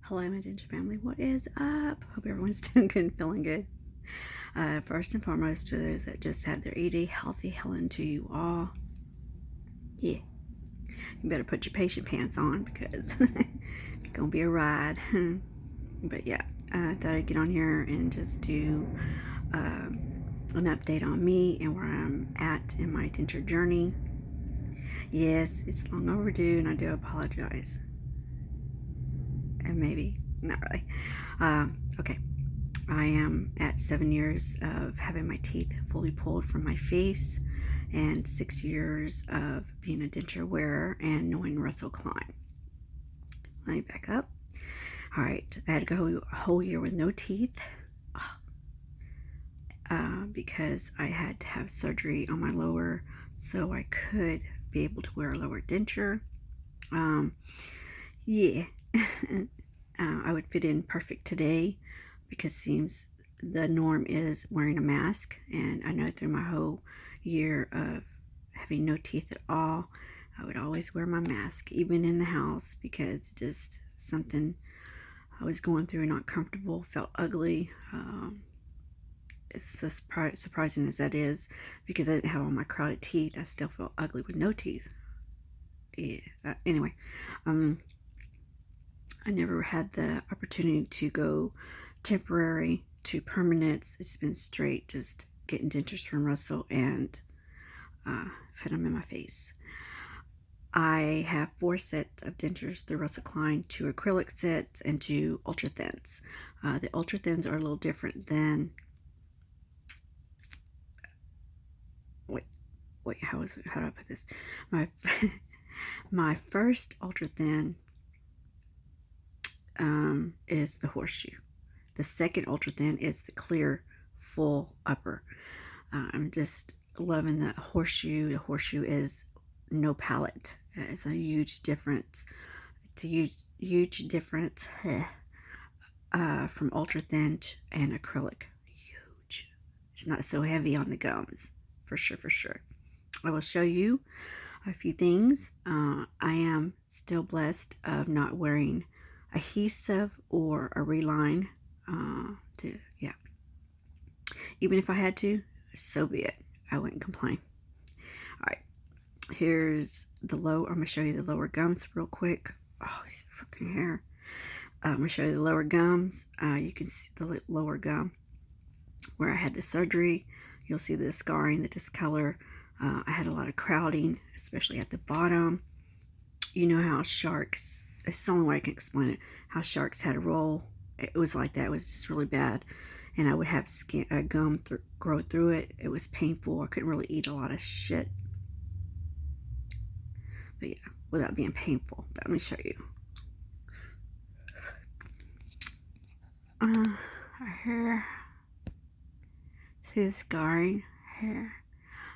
Hello, my denture family. What is up? Hope everyone's doing good and feeling good. First and foremost, to those that just had their ED, healthy Helen to you all. Yeah, you better put your patient pants on because it's gonna be a ride. But yeah, I thought I'd get on here and just do an update on me and where I'm at in my denture journey. Yes, it's long overdue, and I do apologize. And maybe not really. Okay. I am at 7 years of having my teeth fully pulled from my face and 6 years of being a denture wearer and knowing Russell Klein. Let me back up. All right, I had to go a whole year with no teeth because I had to have surgery on my lower so I could be able to wear a lower denture. Yeah. I would fit in perfect today because it seems the norm is wearing a mask, and I know through my whole year of having no teeth at all, I would always wear my mask, even in the house, because just something I was going through, not comfortable, felt ugly. It's so surprising as that is, because I didn't have all my crowded teeth, I still felt ugly with no teeth. Yeah. Anyway, I never had the opportunity to go temporary to permanent. It's been straight just getting dentures from Russell and fit them in my face. I have 4 sets of dentures through Russell Klein, 2 acrylic sets and 2 ultra thins. The ultra thins are a little different than wait, how do I put this? My first ultra thin is the horseshoe. The second ultra thin is the clear full upper. I'm just loving the horseshoe. The horseshoe is no palate. It's a huge difference. It's a huge difference from ultra thin and acrylic. Huge. It's not so heavy on the gums, for sure. I will show you a few things. I am still blessed of not wearing adhesive or a reline. Even if I had to, so be it. I wouldn't complain. All right, here's the low. I'm gonna show you the lower gums real quick. Oh, these freaking hair. I'm gonna show you the lower gums. You can see the lower gum where I had the surgery. You'll see the scarring, the discolor. I had a lot of crowding, especially at the bottom. You know how sharks, it's the only way I can explain it, how sharks had a roll. It was like that. It was just really bad. And I would have gum grow through it. It was painful. I couldn't really eat a lot of shit. But yeah, without being painful. But let me show you. Here. See the scarring here?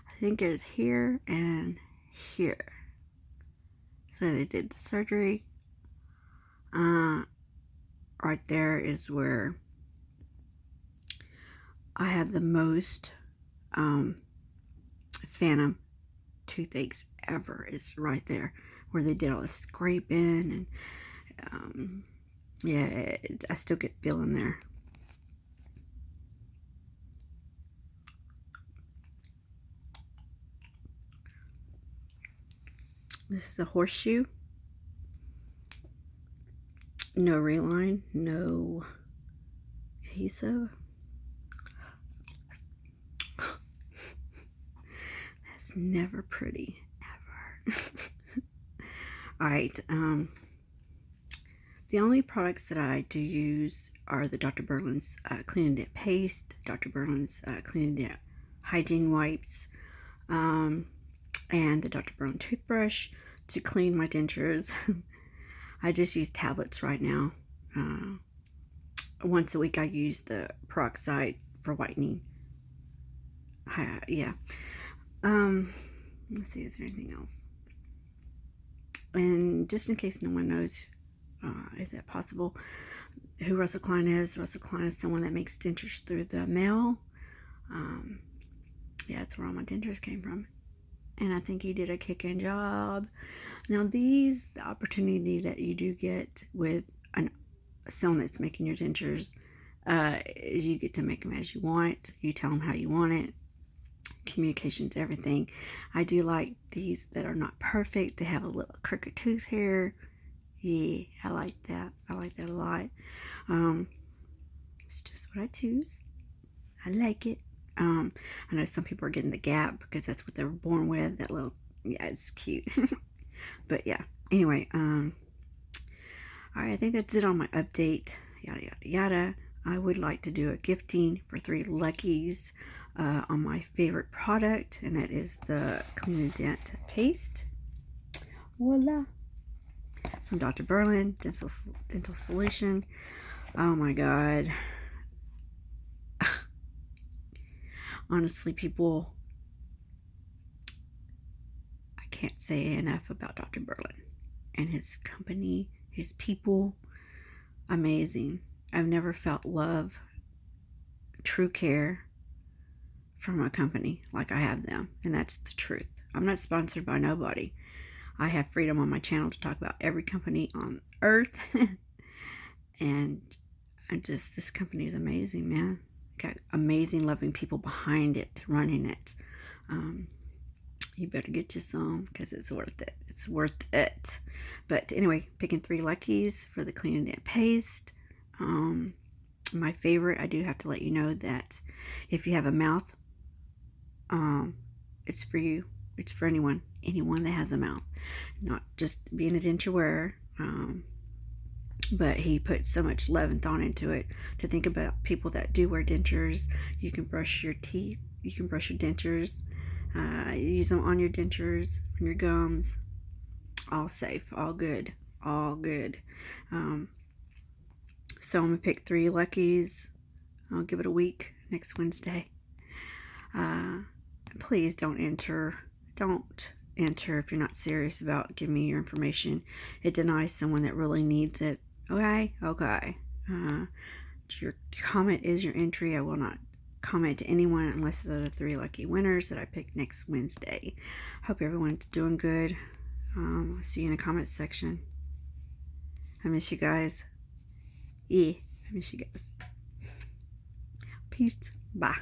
I think it's here and here. So they did the surgery. Right there is where I have the most phantom toothaches ever. Is right there where they did all the scraping, and yeah, I still get feeling there. This is a horseshoe. No reline, no adhesive. That's never pretty, ever. All right. The only products that I do use are the Dr. Berlin's Cleanadent paste, Dr. Berlin's Cleanadent hygiene wipes, and the Dr. Berlin toothbrush to clean my dentures. I just use tablets right now. Once a week I use the peroxide for whitening. Yeah. Let's see, is there anything else? And just in case no one knows, is that possible, who Russell Klein is. Russell Klein is someone that makes dentures through the mail. Yeah, that's where all my dentures came from. And I think he did a kicking job. Now the opportunity that you do get with someone that's making your dentures. You get to make them as you want. You tell them how you want it. Communication's everything. I do like these that are not perfect. They have a little crooked tooth here. Yeah, I like that. I like that a lot. It's just what I choose. I like it. I know some people are getting the gap because that's what they're born with. That little, yeah, it's cute. But yeah, anyway, all right, I think that's it on my update. Yada, yada, yada. I would like to do a gifting for 3 Luckies on my favorite product, and that is the Cleanadent paste. Voila. From Dr. Berlin, Dental Solution. Oh my God. Honestly, people, I can't say enough about Dr. Berlin and his company, his people. Amazing. I've never felt love, true care from a company like I have them, and that's the truth. I'm not sponsored by nobody. I have freedom on my channel to talk about every company on earth. And this company is amazing, man. Got amazing, loving people behind it, running it. You better get you some because it's worth it. It's worth it. But anyway, picking 3 Luckies for the Cleanadent paste. My favorite, I do have to let you know that if you have a mouth, it's for you. It's for anyone that has a mouth, not just being a denture wearer. But he put so much love and thought into it to think about people that do wear dentures. You can brush your teeth. You can brush your dentures. Use them on your dentures, on your gums. All safe, all good, all good. So I'm gonna pick 3 Luckies. I'll give it a week next Wednesday. Please don't enter. Don't enter if you're not serious about giving me your information. It denies someone that really needs it. Okay? Okay. Your comment is your entry. I will not comment to anyone unless they're the 3 lucky winners that I pick next Wednesday. Hope everyone's doing good. See you in the comments section. I miss you guys. Yeah, I miss you guys. Peace. Bye.